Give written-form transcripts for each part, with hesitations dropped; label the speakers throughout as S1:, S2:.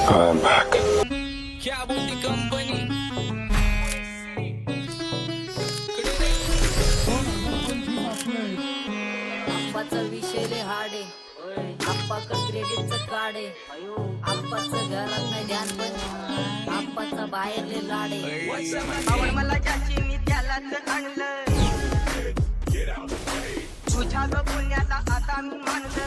S1: I'm back.
S2: क्या बोलती company
S3: आप्पाचा विषय लय हार्ड आहे. आप्पाकडे क्रेडिटचं कार्ड आहे. आप्पाचं घरात नाही ध्यान पण आप्पाचा बाहेर लय लाड आहे.
S4: आवड मला ज्याची मी त्यालाच आणलं. तुझ्या ग पुण्याला आता मी मानलं.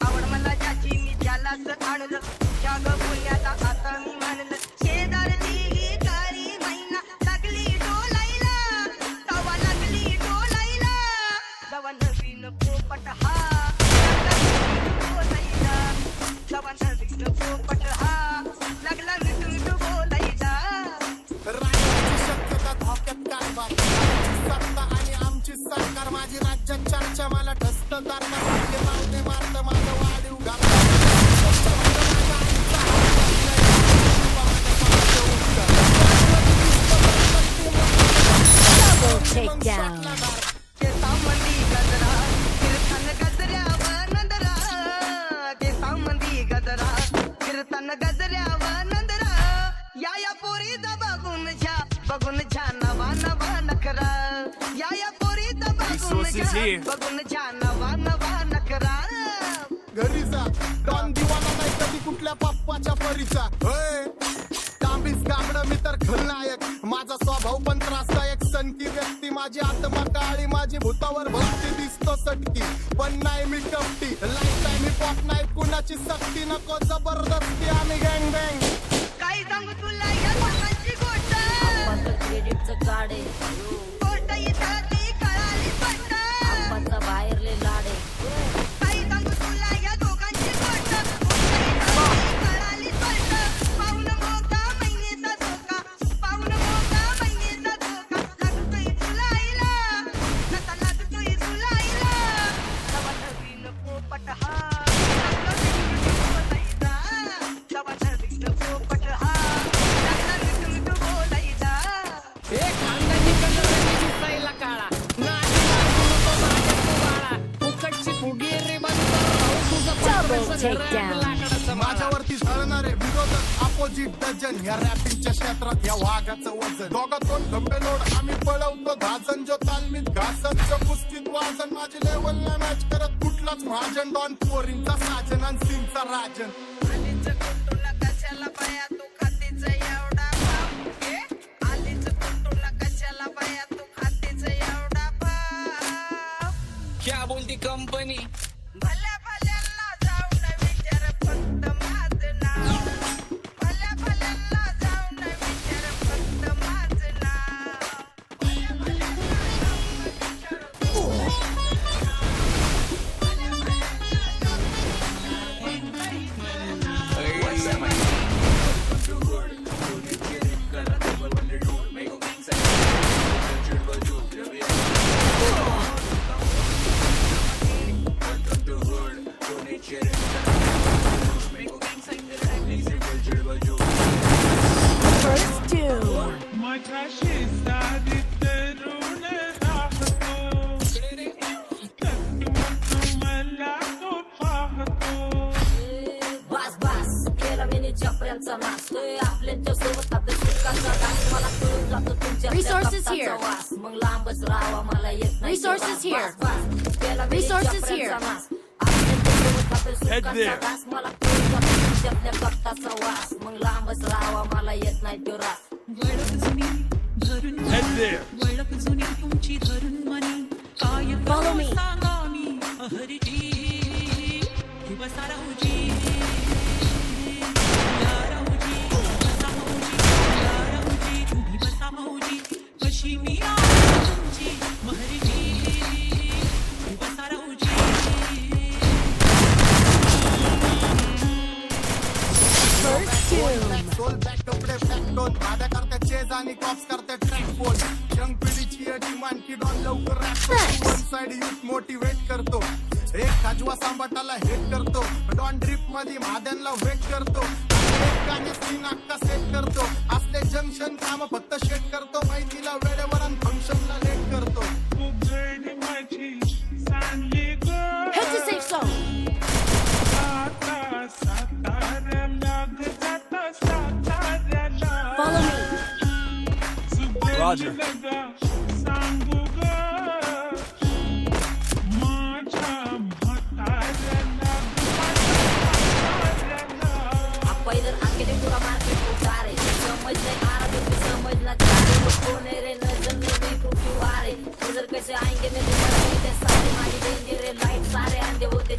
S4: आवड मला ज्याची मी त्यालाच आणलं. तुझ्या ग पुण्याला आता मी मानलं. शेजारची ही काळी मैना लागली डोलायला. तवा लागली डोलायला. तवा नवीन पोपट हा बोलायला. तवा नवीन पोपट हा लागला मिठून बोलायला.
S5: राजकीय शक्यता धोक्यात कारभार सत्ता आणि आमची सरकार माझी राज्यात चर्चा मला ठसतदार लावणे मारत माझं वाढीव
S3: Takedown.
S4: केसांमंदी गजरा कीर्तन गजऱ्यावर नंदरा. केसांमंदी गजरा कीर्तन गजऱ्यावर नंदरा. या पोरीचा बघून छा नवा नवा नखरा. या पोरीचा बघून छा नवा नवा नखरा.
S5: घरी जा डॉन दिवाना नाही कधी कुठल्या पप्पाच्या परीचा. तांबीस गाबडं मी तर खलनायक. माझा स्वभाव पण त्रासदायक. सनकी व्यक्ती माझी आत्मा काळी. माझी भूतावर भक्ती दिसतो सटकी पण नाही मी कपटी. लाईफ टाईम पॉप नाही कुणाची सक्ती नको जबरदस्ती आम्ही गँग बँग.
S4: काय सांगू तुला या लोकांची गोष्ट.
S3: आप्पाचं क्रेडिटचं कार्ड आहे.
S4: गोष्ट इथं ती कळाली पट्ट.
S3: आप्पाचा बाहेर लय लाड आहे.
S4: काय सांगू तुला या दोघांची गोष्ट. गोष्ट कळाली पट्ट. पाऊन मोठा महिनेचा धोका. पाऊन मोठा महिनेचा धोका. लागतोय तुलायला. नका लागतोय तुलायला. तवा नवीन पोपट हा लागला मिठून बोलायचा. तवा नवीन पोपट हा लागला मिठून बोलायचा.
S2: एक खानदानी कलरची दिसायला काळा नाही लागू नको माझ्या कुवाळा फुकटची फुगीरी बंद
S3: Double takedown.
S5: माझ्यावरती झळणारे विरोधक अपोजिट डझन. या रॅपिंगच्या क्षेत्रात या वाघाचं वजन. दोघातून खंबे लोड आम्ही पळवतो धाजन. जो तालमीत घासत जो कुस्तीत वाजन. माझी लेवल नाही मॅच करत कुठलाच महाजन. डॉन पोरींचा साजन आणि सिंगचा राजन.
S4: आलीच कुंटूला कशाला बाया तू खातीच एवढा भाव. आलीच कुंटूला कशाला बाया तू खातीच एवढा भाव.
S2: क्या बोलती कंपनी
S4: भल्या भल्यांना जाऊन विचार फक्त माझं नाव. भल्या भल्यांना जाऊन विचार फक्त माझं नाव.
S3: First two.
S6: माझ्या शेजारी तरुण राहतो. मला तो पाहतो.
S3: बस केला मी चपऱ्यांचा नाश. आपल्याच्या सोबत आपल्या सुखाचा दास. मला कळून जातो तुमच्या
S7: Resources here.
S3: वास. मग लांबच राहावा मला येत नाही.
S7: Resources here.
S3: केला
S7: Resources here.
S6: Head there.
S3: मला कळून जातो तुमच्या कप्ताचा वास. मग लांबच राहावा मला येत नाही तो रास.
S6: Head there.
S8: वळख जुनी तुमची धरून मनी काय
S7: Follow me.
S8: सांगा मी हरजी बसा राहूजी या राहूजी बसा माऊजी या राहूजी तुम्ही बसा माऊजी कशी मी तुमची महरजी बसा राहूजी.
S3: First two.
S5: सोल बॅक कपडे बॅक टोन. माझ्या करते चेज आणि कॉप्स करते ट्रॅक फोन. यंग पिढीची अटी मानकी डॉन लवकर rap. One side youth motivate करतो. एक खाजवा सांबाटाला हेट करतो. डॉन ड्रिप मध्ये महाद्यांना वेट करतो. एक गाणी सीन अक्का सेट करतो. असले जंक्शन काम फक्त शेट करतो. माहितीला वेळेवर आणि फंक्शनला लेट करतो.
S6: उघड माझी सांगली ग.
S7: Head to safe zone.
S6: आता Roger. सांगू ग माझ्या म्हाताऱ्याला
S3: आप्पा इधर आके पूरा मार्केट उतारे समझ नहीं आ रहा तो समझना चाह रहे वो कौन है रे नजर में भी क्यों आ रहे उधर कैसे आएंगे मेरे घर में ते सारे मारी देंगे रे लाइट सारे अंधे होते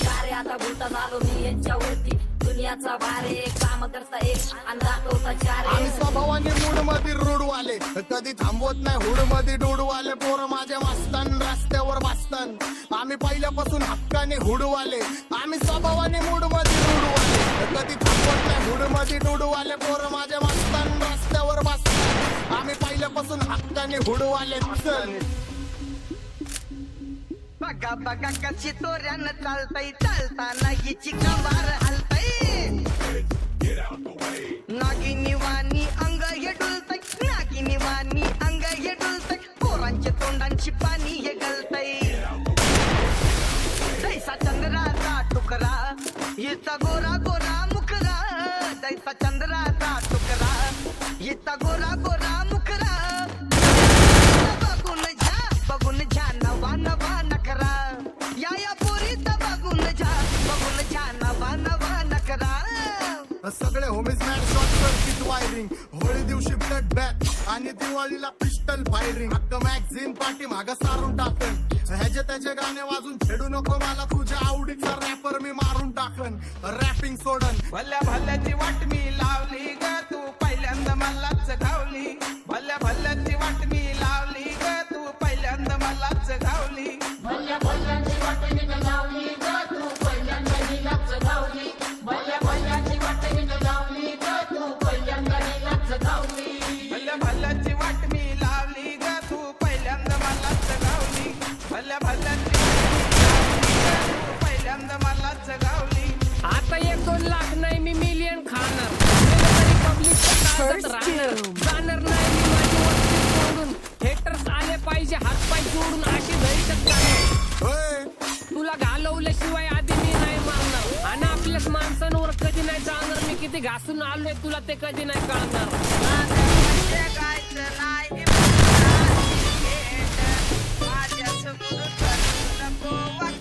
S3: सारे आता भूलता झालो मी यांच्यावरती दुनियाचा भारे काम करता एक आणि दाखवता चार
S5: आम्ही स्वभावाने मूड मध्ये रूडवाले कधी थांबवत नाही हुड मध्ये डोडवाले पोरं माझ्या वाचतान रस्त्यावर वाचतान आम्ही पहिल्यापासून हक्काने हुडवाले आम्ही स्वभावाने मूड मध्ये रूडवाले कधी थांबवत नाही हुड मध्ये डोडवाले पोरं माझ्या वाचतान रस्त्यावर वाचतान आम्ही पहिल्यापासून हक्काने हुडवाले चल
S4: बघा बघा कशी तोऱ्यानं चालतय चालताना हिची कंबार हलतय नागिनी वाणी अंग हे डुलतय नागिनी वाणी अंग हे डुलतय पोरांच्या तोंडांची पाणी हे गलतय जैसा चंद्राचा टुकरा हिचा गोरा गोरा मुखरा जैसा चंद्राचा टुकरा हिचा गोरा गोरा मुखरा बघून झा नवा नवा नखरा या पोरीचा बघून झा नवा नवा नखरा
S5: सगळे homies man short circuit wiring Holi दिवशी ब्लड बॅग आणि दिवाळीला पिस्टल फायरिंग हक्क मॅगझिन पाठी मागं सारून टाकन ह्याचे त्याचे गाणे वाजून छेडू नको मला तुझ्या आवडीचा रॅपर मी मारून टाकन रॅपिंग सोडन
S6: भल्या भल्याची वाट मी लावली ग तू पहिल्यांदा मलाच घावली भल्या भल्याची वाट मी लावली ग तू पहिल्यांदा मलाच घावली
S8: भल्या भल्याची वाट मी लावली ग तू पहिल्यांदा हिलाच घावली भल्या भल्याची वाट मी लावली ग तू पहिल्यांदा हिलाच घावली
S6: भल्या भल्याची वाट मी लावली ग तू पहिल्यांदा मलाच घावली भल्या भल्याची पहिल्यांदा मलाच घावली
S2: आता 1-2 लाख नाही मी मिलियन खाणार गेलं तरी पब्लिक राहणार जाणार नाही मी माझी वस्ती सोडून हेटर्स आले पाहिजे हातपाय जोडून अशी दहशत जाणार तुला घालवल्याशिवाय आधी मी नाही मारणार आणि आपल्याच माणसांवर कधी नाही जाणार मी किती घासून आलोय तुला ते कधी नाही कळणार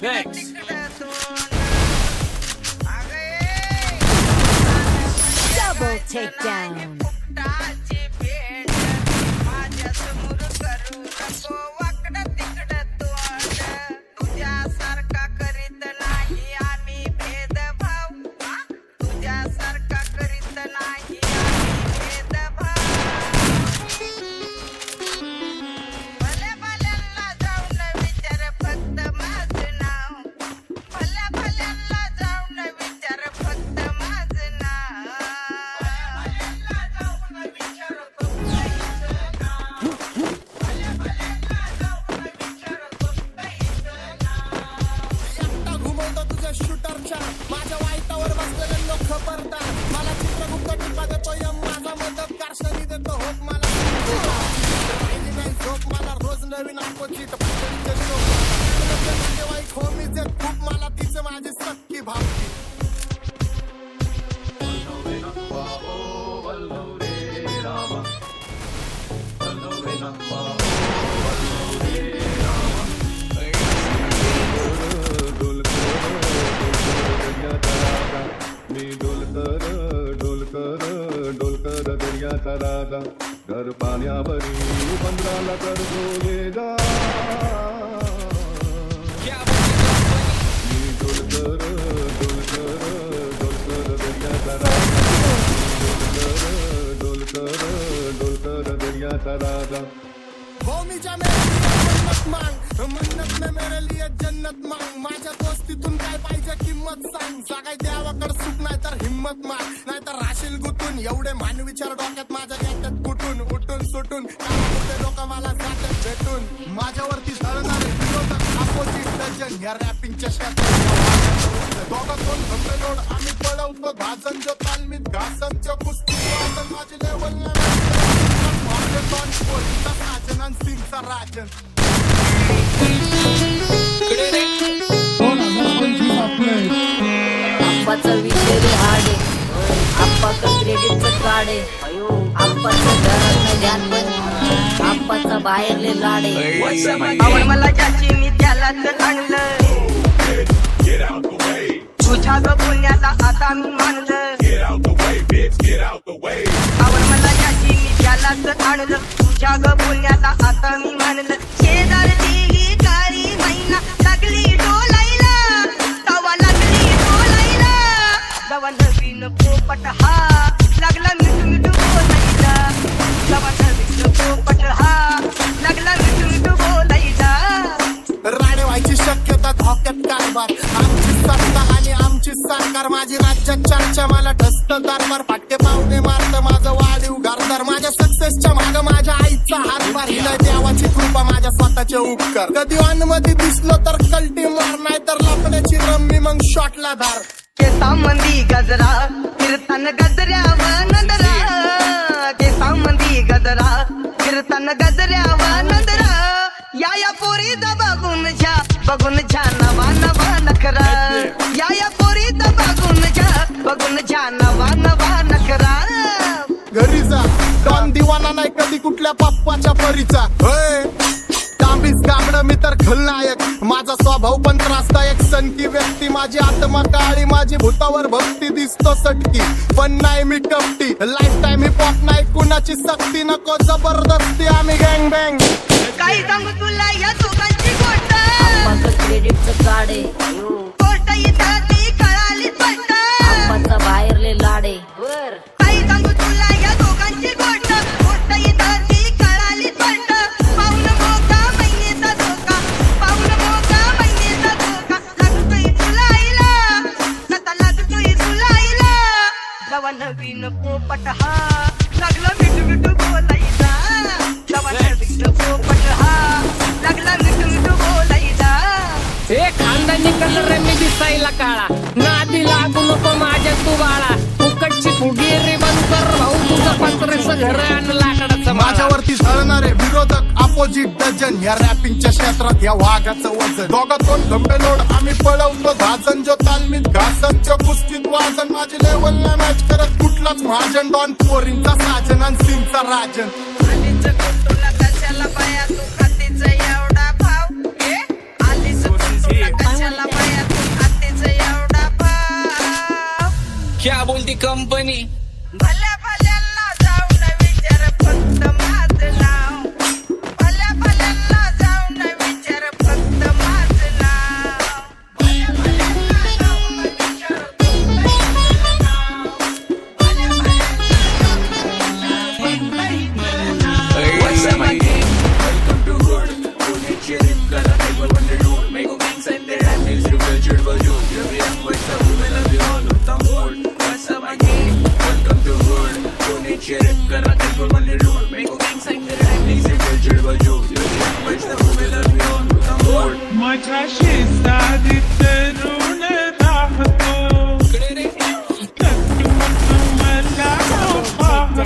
S6: Next.
S3: double takedown
S4: तुझ्यासारखा करीत नाही आम्ही भेदभाव तुझ्यासारखा करीत नाही आम्ही भेदभाव भल्या भल्यांना जाऊन विचार फक्त माझं नाव भल्या भल्यांना जाऊन विचार फक्त माझं नाव
S5: एकटा घुमवतो तुझ्या शूटरच्या माझ्या वाईटावर बसलेले लोक खबरदार मला चित्रगुप्त टिपा देतो यम माझा मदत कारशनी देतो होप मला राहिली नाही झोप मला रोज नवीन अपोजिट वाईट होमीच आहेत खूप मला तिचं माझी सक्की भावकी
S1: डोलकर दर्याचा राजा घर पाण्यावरी बंदराला कर बोलेगा मी डोलकर दर्याचा राजा डोलकर दर्याचा राजा
S5: भूमीच्या मेरे लिए मन्नत मांग मन्नत में मेरे लिए जन्नत मांग माझ्या दोस्तीतून काय पाहिजे किंमत सांग सगळ्या देवाकडे सुख नाही तर हिम्मत माग नाही तर राशील गुतून एवढे मान विचार डोक्यात माझ्या याच्यात कुठून उठून सुटून कामापुरते लोक मला जातात भेटून माझ्यावरती धरणारे विरोधक अपोजिट डजन या रॅपिंगच्या क्षेत्रात दोघं कोण धंदे लोड आम्ही पळवतो भाजन जो तालमीत घासनच्या कुस्ती वाजन माझी लेवल माझे दोन पोलीचा राजन आणि सिंगचा राजन
S3: आप्पाचा विषय हाडे आप्पा का क्रेडिटचं काढे आप्पाचं घरात ध्यान पण आप्पाचा बाहेरले लाडे
S4: आवड मला ज्याची मी त्यालाच आणलं तुझ्या ग पुण्याला आता मी मानलं आवड मला ज्याची मी त्यालाच आणलं तुझ्या ग पुण्याला आता मी मानलं शेजारची ही काळी मैना लागली डोलायला तवा लागली डोलायला तवा नवीन पोपट हा लागला मिठू मिठू बोलायला तवा नवीन पोपट हा लागला मिठू मिठू बोलायला
S5: राणे व्हायची शक्यता धोक्यात कारभार आमची सत्ता आणि आमची सरकार माझी राज्यात चर्चा मला ठसत दरबार फाटके पावणे मारत माझं वाढीव घरदार माझ्या सक्सेसच्या माग माझ्या आईचा हातभार हिला देवाची कृपा माझ्या स्वतःचे उपकार कधी मध्ये दिसलो तर कल्टी मार नाही तर लपण्याची रम्मी मग शॉटला धार
S4: केसामंदी गजरा कीर्तन गजऱ्याव नंदरा केसामंदी गजरा कीर्तन गजऱ्याव नंदरा या पोरीचा बघून छा नवा नवा नखरा या पोरीचा बघून छा नवा नवा नखरा
S5: घरी जा डॉन दिवाना नाही कधी कुठल्या पप्पाच्या परीचा तांबीस गाबडं मी तर खलनायक माझा स्वभाव पण त्रासदायक सनकी व्यक्ती माझी आत्मा काळी माझी भूतावर भक्ती दिसतो सटकी पण नाही मी कपटी लाईफ टाइम हिप हॉप नाही कुणाची सक्ती नको जबरदस्ती आम्ही गँग बँग
S4: काही सांगू तुला या दोघांची गोष्ट
S3: आप्पाचं क्रेडिटचं काढे
S4: गोष्ट इथं ती कळाली स्पष्ट
S3: आप्पाचा बाहेरले लाडे बर
S4: काही सांगू तुला या दोघांची गोष्ट गोष्ट इथं ती कळाली स्पष्ट पाऊन मोका महिनेचा धोका पाऊन मोका महिनेचा धोका लागतोय तुलाईला आता लागतोय तुलाईला जवा नवीन पोपट हा लागला मिठू मिठू बोलायचा जवा नवीन पोपट हा लागला मिठू मिठू बोलायचा
S2: हे खानदानी कलर मी दिसायला काळा नादी लागू नको माझ्या तू बाळा फुकटची फुगीरी बंद कर भाऊ तुझं पत्रेचं घर आणि लाकडाचं माळा.
S5: माझ्यावरती झळणारे विरोधक अपोजिट डझन या रॅपिंगच्या क्षेत्रात या वाघाचं वजन दोघात दोन खंबे लोड आम्ही पळवतो धाजन जो तालमीत घासनच्या कुस्तीत वाजन माझी लेवल नाही मॅच करत कुठलाच महाजन डॉन पोरींचा साजन आणि सिंगचा राजन
S6: आलीचं कुटुला कशाला बाया तू खातीचं एवढा भाव आलीचं कुटुला कशाला बाया तू खातीचं एवढा भाव
S7: क्या बोलती कंपनी
S6: भल्या भल्यांना जाऊन विचार फक्त माझं नाव भल्या भल्यांना जाऊन विचार फक्त माझं नाव भल्या भल्यांना जाऊन विचार फक्त माझं नाव भल्या
S7: What's up, my game? Welcome to Hood. पुण्याची रिप करा टेबल वन रूल मेको गँग send their rap music culture बजून everyone voice the women of the all of the mood What's up, my game? Welcome to Hood. पुण्याची रिप करा table one rule मेको गँग send their rap music culture बजून everyone voice the women of the all of the mood
S9: माझ्या शेजारी तरुण राहतो मला पाहतो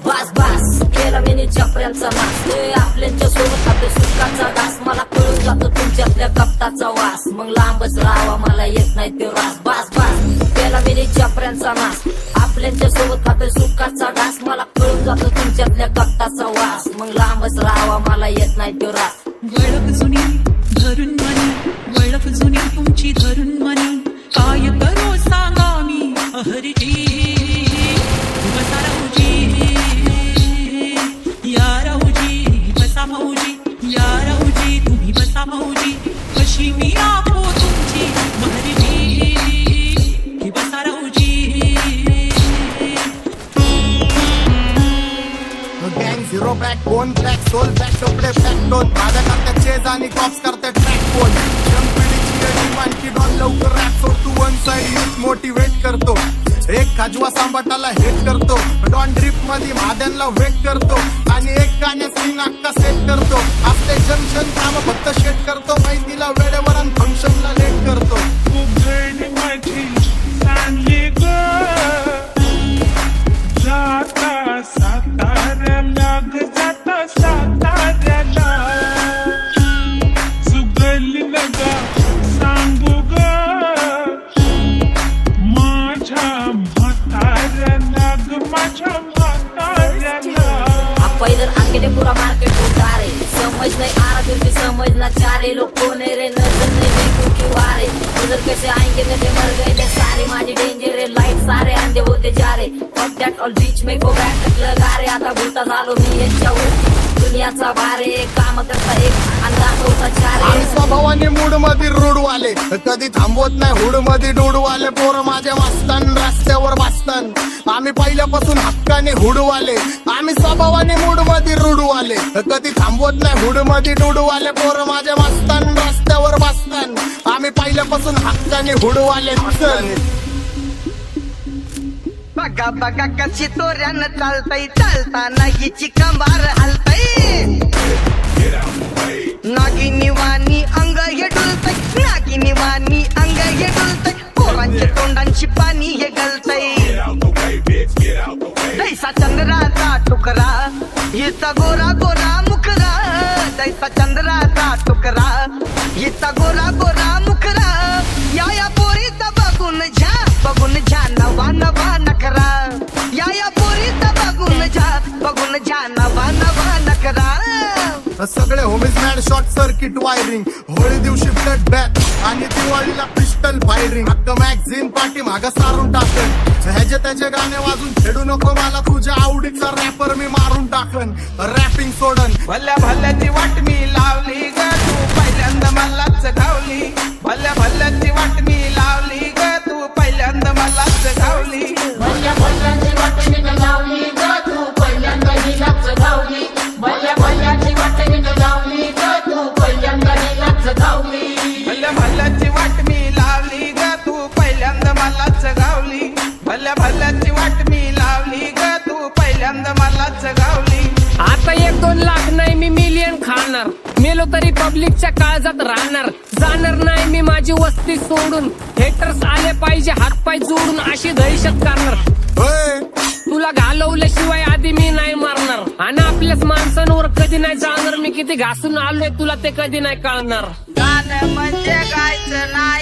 S3: बास बास केला मी चपऱ्यांचा नाश आपल्यांच्या सोबत खाते सुखाचा घास मला कळून जातो तुमच्यातल्या कपटाचा वास मग लांबच राहावा मला येत नाही ते रास बास बास केला मी चपऱ्यांचा नाश आपल्यांच्या सोबत खाते सुखाचा घास मला कळून जातो तुमच्यातल्या कपटाचा वास मग लांबच राहावा मला येत नाही ते रास
S8: वळख जुनी धरून मनी वळख जुनी तुमची धरून मनी काय करो सांगा मी अहरीजी बसा राहूजी या राहूजी बसा भाऊजी या राहूजी तुम्ही बसा भाऊजी कशी मी आहो तुमची महरीजी बसा राहूजी
S5: गँग zero backbone black soul back टोपडे बॅक टोन माझ्या करते चेज आणि कॉप्स करते ट्रॅक फोन यंग पिढीची अडी मानकी डॉन लवकर रॅप सोडतो वन साइड यूथ मोटिवेट करतो एक खाजवा सांबाटाला हेट करतो डॉन ड्रिप मध्ये महाद्यांना वेट करतो आणि एक गाण्यात सीन अक्का सेट करतो आपले जंक्शन काम फक्त शेट करतो माहितीला वेळेवर आणि फंक्शनला लेट करतो
S9: उघड माझी चांगली ग जाता साताऱ्याला ग जाता साताऱ्याला सुगली नगा सांगू ग माझ्या म्हाताऱ्याला ग माझ्या
S3: चारे लोग कोने रे नजर नहीं क्योंकि वारे उधर कैसे आएंगे मेरे मर गए थे सारे माझी डेंजर रे लाईट सारे अंधे होते जा रे फक दॅट ऑल बीच में को बॅट लगा रे आता भूता झालो मी याच्यावर दुनियाचा भारे काम करता एक आणि दाखवता चारे
S5: आम्ही स्वभावाने मूड मध्ये रूडवाले कधी थांबवत नाही हुड मध्ये डुडवाले पोरं माझ्या वाचतान रस्त्यावर वाचतान आम्ही पहिल्यापासून हक्काने हुडवाले आम्ही स्वभावाने मूड मध्ये रूडवाले कधी थांबवत नाही हुड मध्ये डुडवाले पोरं माझ्या वाचतान रस्त्यावर वाचतान आम्ही पहिल्यापासून हक्काने हुडवाले
S4: बघा बघा कशी तोऱ्यानं चालतय चालताना हिची कंबार हलतय नागिनी वाणी अंग हे डुलतय नागिनी वाणी अंग हे डुलतय पोरांच्या तोंडांची पाणी हे गलतय दैसा चंद्राचा टुकरा हिचा गोरा गोरा मुखरा दैसा चंद्राचा टुकरा हिचा गोरा गोरा मुखरा या पोरीचा बघून झा नवा नवा नखरा या पोरीचा बघून झा नवा नवा नखरा
S5: सगळे homies mad short circuit wiring Holi दिवशी ब्लड बॅग आणि दिवाळीला पिस्टल फायरिंग हक्क मॅगझिन पाठी मागं सारून टाकन ह्याचे त्याचे गाणे वाजून खेळू नको मला तुझ्या आवडीचा रॅपर मी मारून टाकन रॅपिंग सोडन
S7: भल्या भल्याची वाट मी लावली ग तू पहिल्यांदा मलाच घावली भल्या भल्याची वाट मी लावली ग तू पहिल्यांदा मलाच घावली
S2: भल्या भल्याची वाट मी लावली ग तू पहिल्यांदा हिलाच घावली भल्या भल्याची वाट मी लावली ग तू पहिल्यांदा हिलाच घावली
S7: भल्या भल्याची वाट मी लावली ग तू पहिल्यांदा मलाच घावली भल्या भल्याची वाट मी लावली ग तू पहिल्यांदा मलाच घावली
S2: आता 1-2 लाख नाही मी मिलियन खाणार मेलो तरी पब्लिकच्या काळजात राहणार जाणार नाही मी माझी वस्ती सोडून हेटर्स आले पाहिजे हातपाय जोडून अशी दहशत करणार तुला घालवल्याशिवाय आधी मी नाही मारणार आणि आपल्याच माणसांवर कधी नाही जाणार मी किती घासून आलोय तुला ते कधी नाही कळणार
S6: गाणं म्हणजे गायचं नाही